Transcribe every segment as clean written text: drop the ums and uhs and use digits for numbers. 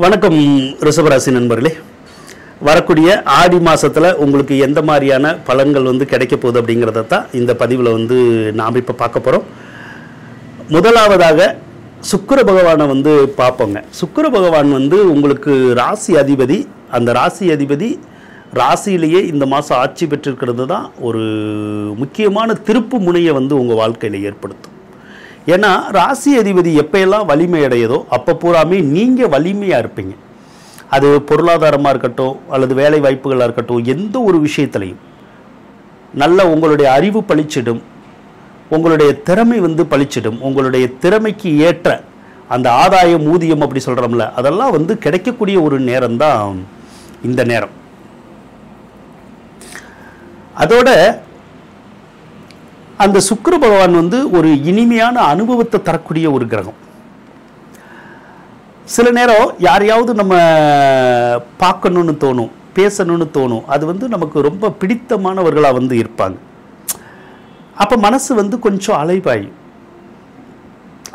வணக்கம் ரிஷபராசி நண்பர்களே. வரக்கூடிய ஆடி மாதத்தில் உங்களுக்கு எந்த மாதிரியான பலன்கள் கிடைக்க போகுது அப்படிங்கிறத தான் இந்த பதிவில் நாம் இப்போ பார்க்க போகிறோம். முதலாவதாக சுக்கிர பகவானை பார்ப்போங்க. சுக்கிர பகவான் உங்களுக்கு ராசி அதிபதி. அந்த ராசி அதிபதி ராசியிலேயே இந்த மாதம் ஆட்சி பெற்றிருக்கிறது தான் ஒரு முக்கியமான திருப்பு முனையை உங்கள் வாழ்க்கையில் ஏற்படுத்தும். ஏன்னா ராசி அதிபதி எப்போயெல்லாம் வலிமை அடையதோ அப்போ பூராமே நீங்கள் வலிமையாக இருப்பீங்க. அது பொருளாதாரமாக இருக்கட்டும் அல்லது வேலை வாய்ப்புகளாக இருக்கட்டும், எந்த ஒரு விஷயத்துலையும் நல்ல உங்களுடைய அறிவு பளிச்சிடும், உங்களுடைய திறமை பளிச்சிடும். உங்களுடைய திறமைக்கு ஏற்ற அந்த ஆதாயம் ஊதியம் அப்படி சொல்கிறோம்ல, அதெல்லாம் கிடைக்கக்கூடிய ஒரு நேரம் தான் இந்த நேரம். அதோட அந்த சுக்கிர பகவான் ஒரு இனிமையான அனுபவத்தை தரக்கூடிய ஒரு கிரகம். சில நேரம் யாரையாவது நம்ம பார்க்கணுன்னு தோணும், பேசணும்னு தோணும். அது நமக்கு ரொம்ப பிடித்தமானவர்களாக இருப்பாங்க. அப்போ மனசு கொஞ்சம் அலைபாயும்.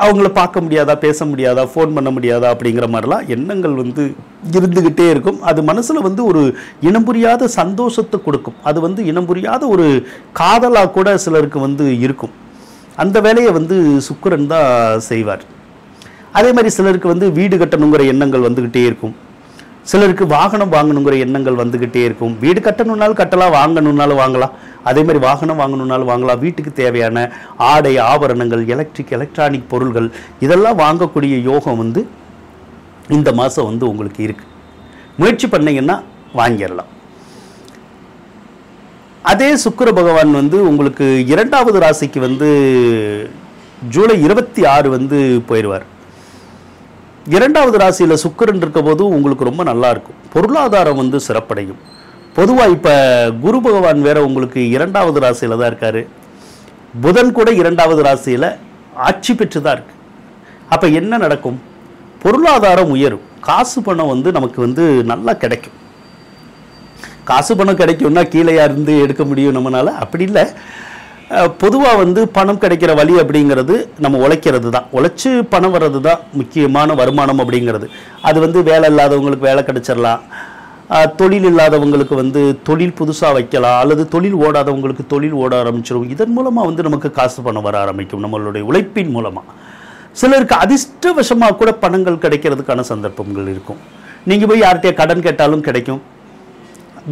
அவங்கள பார்க்க முடியாதா, பேச முடியாதா, ஃபோன் பண்ண முடியாதா அப்படிங்கிற மாதிரிலாம் எண்ணங்கள் இருந்துக்கிட்டே இருக்கும். அது மனசில் ஒரு இனம் புரியாத சந்தோஷத்தை கொடுக்கும். அது இனம் புரியாத ஒரு காதலாக கூட சிலருக்கு இருக்கும். அந்த வேலையை சுக்கிரன் தான் செய்வார். அதே மாதிரி சிலருக்கு வீடு கட்டணுங்கிற எண்ணங்கள் வந்துக்கிட்டே இருக்கும். சிலருக்கு வாகனம் வாங்கணுங்கிற எண்ணங்கள் வந்துக்கிட்டே இருக்கும். வீடு கட்டணுன்னாலும் கட்டலாம், வாங்கணுன்னாலும் வாங்கலாம். அதே மாதிரி வாகனம் வாங்கணுன்னாலும் வாங்கலாம். வீட்டுக்கு தேவையான ஆடை ஆபரணங்கள், எலக்ட்ரானிக் பொருள்கள் இதெல்லாம் வாங்கக்கூடிய யோகம் இந்த மாதம் உங்களுக்கு இருக்குது. முயற்சி பண்ணிங்கன்னா வாங்கிடலாம். அதே சுக்கிர பகவான் உங்களுக்கு இரண்டாவது ராசிக்கு ஜூலை 26 போயிடுவார். இரண்டாவது ராசியில் சுக்கிரன் இருக்க போது உங்களுக்கு ரொம்ப நல்லா இருக்கும். பொருளாதாரம் சிறப்படையும். பொதுவாக இப்போ குரு பகவான் வேற உங்களுக்கு இரண்டாவது ராசியில் தான் இருக்கார். புதன் கூட இரண்டாவது ராசியில் ஆட்சி பெற்று தான் இருக்கு. அப்போ என்ன நடக்கும்? பொருளாதாரம் உயரும். காசு பணம் நமக்கு நல்லா கிடைக்கும். காசு பணம் கிடைக்கும்னா கீழேயா இருந்து எடுக்க முடியும் நம்மளால? அப்படி இல்லை. பொதுவாக பணம் கிடைக்கிற வழி அப்படிங்கிறது நம்ம உழைக்கிறது தான். உழைச்சி பணம் வர்றது தான் முக்கியமான வருமானம் அப்படிங்கிறது. அது வேலை இல்லாதவங்களுக்கு வேலை கிடைச்சிடலாம். தொழில் இல்லாதவங்களுக்கு தொழில் புதுசாக வைக்கலாம். அல்லது தொழில் ஓடாதவங்களுக்கு தொழில் ஓட ஆரம்பிச்சிடும். இதன் மூலமாக நமக்கு காசு பணம் வர ஆரம்பிக்கும் நம்மளுடைய உழைப்பின் மூலமாக. சிலருக்கு அதிர்ஷ்டவசமாக கூட பணங்கள் கிடைக்கிறதுக்கான சந்தர்ப்பங்கள் இருக்கும். நீங்கள் போய் யார்கிட்டயே கடன் கேட்டாலும் கிடைக்கும்,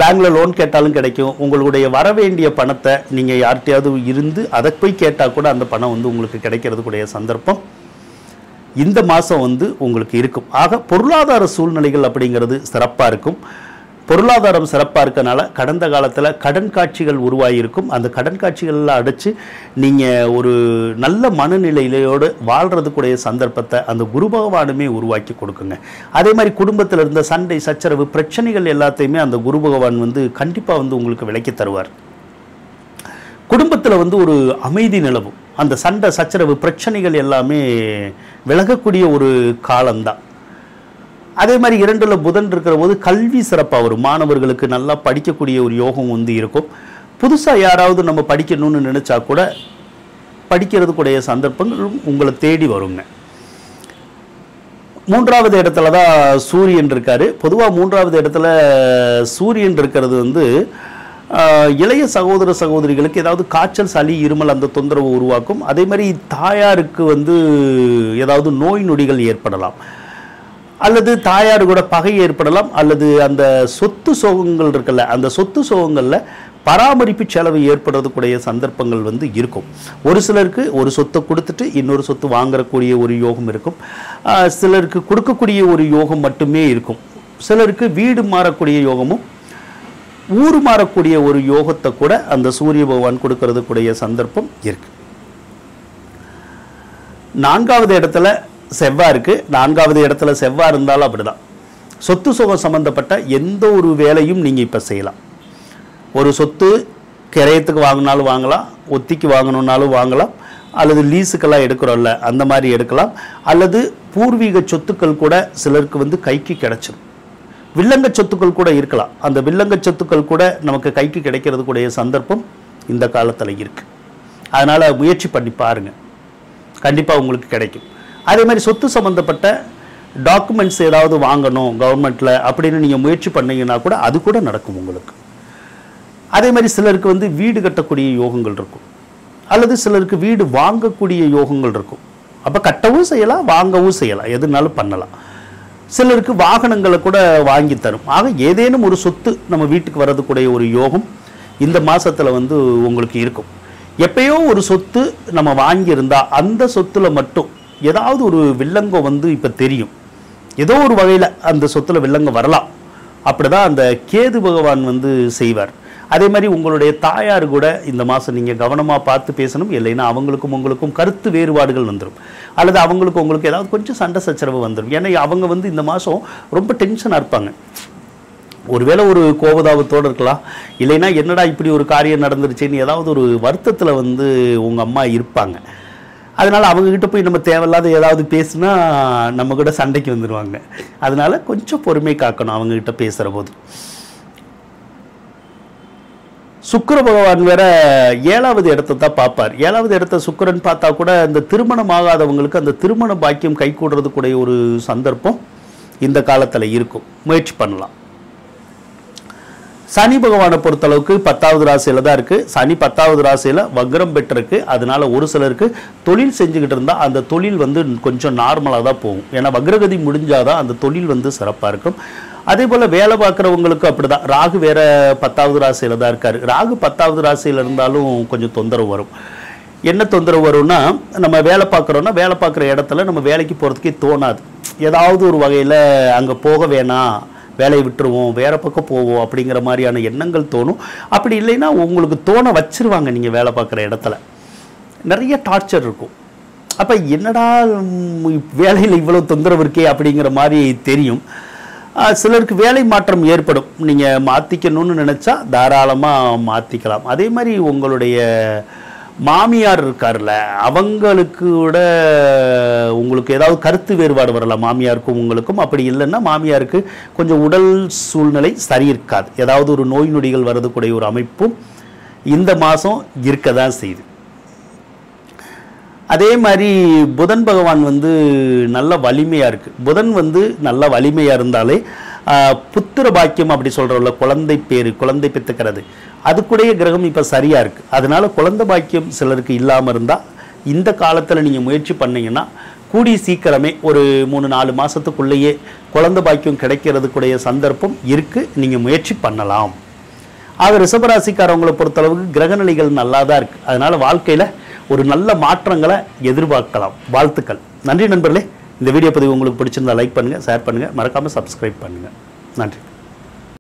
பேங்க்கில் லோன் கேட்டாலும் கிடைக்கும். உங்களுடைய வர வேண்டிய பணத்தை நீங்கள் யார்கிட்டையாவது இருந்து அதை போய் கேட்டால் கூட அந்த பணம் உங்களுக்கு கிடைக்கிறதுக்குடைய சந்தர்ப்பம் இந்த மாதம் உங்களுக்கு இருக்கும். ஆக பொருளாதார சூழ்நிலைகள் அப்படிங்கிறது சிறப்பாக இருக்கும். பொருளாதாரம் சிறப்பாக இருக்கனால கடந்த காலத்தில் கடன் காட்சிகள் உருவாகியிருக்கும். அந்த கடன் காட்சிகளெல்லாம் அடைச்சி நீங்கள் ஒரு நல்ல மனநிலையிலோடு வாழ்கிறதுக்குடைய சந்தர்ப்பத்தை அந்த குரு பகவானுமே உருவாக்கி கொடுக்குங்க. அதே மாதிரி குடும்பத்தில் இருந்த சண்டை சச்சரவு பிரச்சனைகள் எல்லாத்தையுமே அந்த குரு பகவான் கண்டிப்பாக உங்களுக்கு விலக்கி தருவார். குடும்பத்தில் ஒரு அமைதி நிலவும். அந்த சண்டை சச்சரவு பிரச்சனைகள் எல்லாமே விலகக்கூடிய ஒரு காலம்தான். அதே மாதிரி 2ல் புதன் இருக்கிற போது கல்வி சிறப்பாக வரும். மாணவர்களுக்கு நல்லா படிக்கக்கூடிய ஒரு யோகம் இருக்கும். புதுசாக யாராவது நம்ம படிக்கணும்னு நினச்சா கூட படிக்கிறதுக்குடைய சந்தர்ப்பங்கள் உங்களை தேடி வருங்க. 3வது இடத்துல தான் சூரியன் இருக்காரு. பொதுவாக 3வது இடத்துல சூரியன் இருக்கிறது இளைய சகோதர சகோதரிகளுக்கு ஏதாவது காய்ச்சல், சளி, இருமல் அந்த தொந்தரவு உருவாக்கும். அதே மாதிரி தாயாருக்கு ஏதாவது நோய் நொடிகள் ஏற்படலாம். அல்லது தாயார் கூட பகை ஏற்படலாம். அல்லது அந்த சொத்து சோகங்கள் இருக்குல்ல, அந்த சொத்து சோகங்களில் பராமரிப்பு செலவு ஏற்படுறதுக்குடைய சந்தர்ப்பங்கள் இருக்கும். ஒரு சிலருக்கு ஒரு சொத்தை கொடுத்துட்டு இன்னொரு சொத்து வாங்கக்கூடிய ஒரு யோகம் இருக்கும். சிலருக்கு கொடுக்கக்கூடிய ஒரு யோகம் மட்டுமே இருக்கும். சிலருக்கு வீடு மாறக்கூடிய யோகமும் ஊர் மாறக்கூடிய ஒரு யோகத்தை கூட அந்த சூரிய பகவான் கொடுக்கறதுக்குடைய சந்தர்ப்பம் இருக்கு. 4வது இடத்துல செவ்வாய் இருக்கு. 4வது இடத்துல செவ்வாய் இருந்தாலும் அப்படிதான். சொத்து சுகம் சம்பந்தப்பட்ட எந்த ஒரு வேலையும் நீங்கள் இப்போ செய்யலாம். ஒரு சொத்து கிரயத்துக்கு வாங்கினாலும் வாங்கலாம், ஒத்திக்கு வாங்கணுன்னாலும் வாங்கலாம், அல்லது லீஸுக்கெல்லாம் எடுக்கிறோம்ல அந்த மாதிரி எடுக்கலாம். அல்லது பூர்வீக சொத்துக்கள் கூட சிலருக்கு கைக்கு கிடைச்சிடும். வில்லங்க சொத்துக்கள் கூட இருக்கலாம். அந்த வில்லங்க சொத்துக்கள் கூட நமக்கு கைக்கு கிடைக்கிறதுக்குடைய சந்தர்ப்பம் இந்த காலத்தில் இருக்குது. அதனால் முயற்சி பண்ணி பாருங்கள், கண்டிப்பாக உங்களுக்கு கிடைக்கும். அதே மாதிரி சொத்து சம்பந்தப்பட்ட டாக்குமெண்ட்ஸ் ஏதாவது வாங்கணும் கவர்மெண்ட்டில் அப்படின்னு நீங்கள் முயற்சி பண்ணீங்கன்னா கூட அது கூட நடக்கும் உங்களுக்கு. அதே மாதிரி சிலருக்கு வந்து வீடு கட்டக்கூடிய யோகங்கள் இருக்கும், அல்லது சிலருக்கு வீடு வாங்கக்கூடிய யோகங்கள் இருக்கும். அப்போ கட்டவும் செய்யலாம், வாங்கவும் செய்யலாம், எதுனாலும் பண்ணலாம். சிலருக்கு வாகனங்களை கூட வாங்கி தரும். ஆக ஏதேனும் ஒரு சொத்து நம்ம வீட்டுக்கு வர்றதுக்கூடிய ஒரு யோகம் இந்த மாதத்தில் வந்து உங்களுக்கு இருக்கும். எப்பயோ ஒரு சொத்து நம்ம வாங்கியிருந்தா அந்த சொத்துல மட்டும் ஏதாவது ஒரு வில்லங்கம் வந்து இப்போ தெரியும். ஏதோ ஒரு வகையில் அந்த சொத்துல வில்லங்கம் வரலாம். அப்படிதான் அந்த கேது பகவான் வந்து செய்வார். அதே மாதிரி உங்களுடைய தாயார் கூட இந்த மாதம் நீங்கள் கவனமாக பார்த்து பேசணும். இல்லைன்னா அவங்களுக்கும் உங்களுக்கும் கருத்து வேறுபாடுகள் வந்துடும், அல்லது அவங்களுக்கு உங்களுக்கு ஏதாவது கொஞ்சம் சண்டை சச்சரவு வந்துடும். ஏன்னா அவங்க வந்து இந்த மாதம் ரொம்ப டென்ஷனாக இருப்பாங்க. ஒருவேளை ஒரு கோபதாபத்தோடு இருக்கலாம், இல்லைன்னா என்னடா இப்படி ஒரு காரியம் நடந்துருச்சுன்னு ஏதாவது ஒரு வருத்தத்தில் வந்து உங்கள் அம்மா இருப்பாங்க. அதனால் அவங்கக்கிட்ட போய் நம்ம தேவையில்லாத ஏதாவது பேசுனா நம்ம கூட சண்டைக்கு வந்துடுவாங்க. அதனால் கொஞ்சம் பொறுமை காக்கணும் அவங்கக்கிட்ட பேசுகிற போது. சுக்கிர பகவான் வேற 7வது இடத்தை தான் பார்ப்பார். 7வது இடத்த சுக்கிரன் பார்த்தா கூட இந்த திருமணம் ஆகாதவங்களுக்கு அந்த திருமண பாக்கியம் கைகூடுறதுக்குடைய ஒரு சந்தர்ப்பம் இந்த காலத்தில் இருக்கும், முயற்சி பண்ணலாம். சனி பகவானை பொறுத்தளவுக்கு 10வது ராசியில் தான் இருக்குது. சனி 10வது ராசியில் வக்ரம் பெற்றிருக்கு. அதனால ஒரு சிலருக்கு தொழில் செஞ்சுக்கிட்டு இருந்தால் அந்த தொழில் வந்து கொஞ்சம் நார்மலாக தான் போகும். ஏன்னா வக்ரகதி முடிஞ்சாதான் அந்த தொழில் வந்து சிறப்பாக இருக்கும். அதே போல் வேலை பார்க்குறவங்களுக்கு அப்படிதான். ராகு வேற 10வது ராசியில் தான் இருக்கார். ராகு 10வது ராசியில் இருந்தாலும் கொஞ்சம் தொந்தரவு வரும். என்ன தொந்தரவு வரும்னா, நம்ம வேலை பார்க்குறோன்னா வேலை பார்க்குற இடத்துல நம்ம வேலைக்கு போகிறதுக்கே தோணாது. ஏதாவது ஒரு வகையில் அங்கே போக வேணாம், வேலையை விட்டுருவோம், வேறு பக்கம் போவோம் அப்படிங்கிற மாதிரியான எண்ணங்கள் தோணும். அப்படி இல்லைன்னா உங்களுக்கு தோண வச்சிருவாங்க. நீங்கள் வேலை பார்க்குற இடத்துல நிறைய டார்ச்சர் இருக்கும். அப்போ என்னடா வேலையில் இவ்வளோ தொந்தரவு இருக்கே அப்படிங்கிற மாதிரி தெரியும். சிலருக்கு வேலை மாற்றம் ஏற்படும். நீங்கள் மாற்றிக்கணும்னு நினச்சா தாராளமாக மாற்றிக்கலாம். அதே மாதிரி உங்களுடைய மாமியார் இருக்கார்ல, அவங்களுக்கு கூட உங்களுக்கு ஏதாவது கருத்து வேறுபாடு வரலாம், மாமியாருக்கும் உங்களுக்கும். அப்படி இல்லைன்னா மாமியாருக்கு கொஞ்சம் உடல் சூழ்நிலை சரி இருக்காது, ஏதாவது ஒரு நோய் நொடிகள் வரதுக்கூடிய ஒரு அமைப்பும் இந்த மாதம் இருக்க தான் செய்யுது. அதே மாதிரி புதன் பகவான் வந்து நல்ல வலிமையாக இருக்குது. புதன் வந்து நல்ல வலிமையாக இருந்தாலே புத்திர பாக்கியம் அப்படி சொல்கிறோம்ல, குழந்தை பேர், குழந்தை பெற்றுக்கிறது, அதுக்குடைய கிரகம் இப்போ சரியாக இருக்குது. அதனால் குழந்தை பாக்கியம் சிலருக்கு இல்லாமல் இருந்தால் இந்த காலத்தில் நீங்கள் முயற்சி பண்ணிங்கன்னா கூடி சீக்கிரமே ஒரு 3-4 மாதத்துக்குள்ளேயே குழந்தை பாக்கியம் கிடைக்கிறதுக்குடைய சந்தர்ப்பம் இருக்குது. நீங்கள் முயற்சி பண்ணலாம். ஆக ரிஷபராசிக்காரவங்களை பொறுத்தளவுக்கு கிரகநிலைகள் நல்லா தான் இருக்குது. அதனால் வாழ்க்கையில் ஒரு நல்ல மாற்றங்களை எதிர்பார்க்கலாம். வாழ்த்துக்கள். நன்றி நண்பர்களே. இந்த வீடியோ பதிவு உங்களுக்கு பிடிச்சிருந்தா லைக் பண்ணுங்கள், ஷேர் பண்ணுங்கள், மறக்காமல் சப்ஸ்கிரைப் பண்ணுங்கள். நன்றி.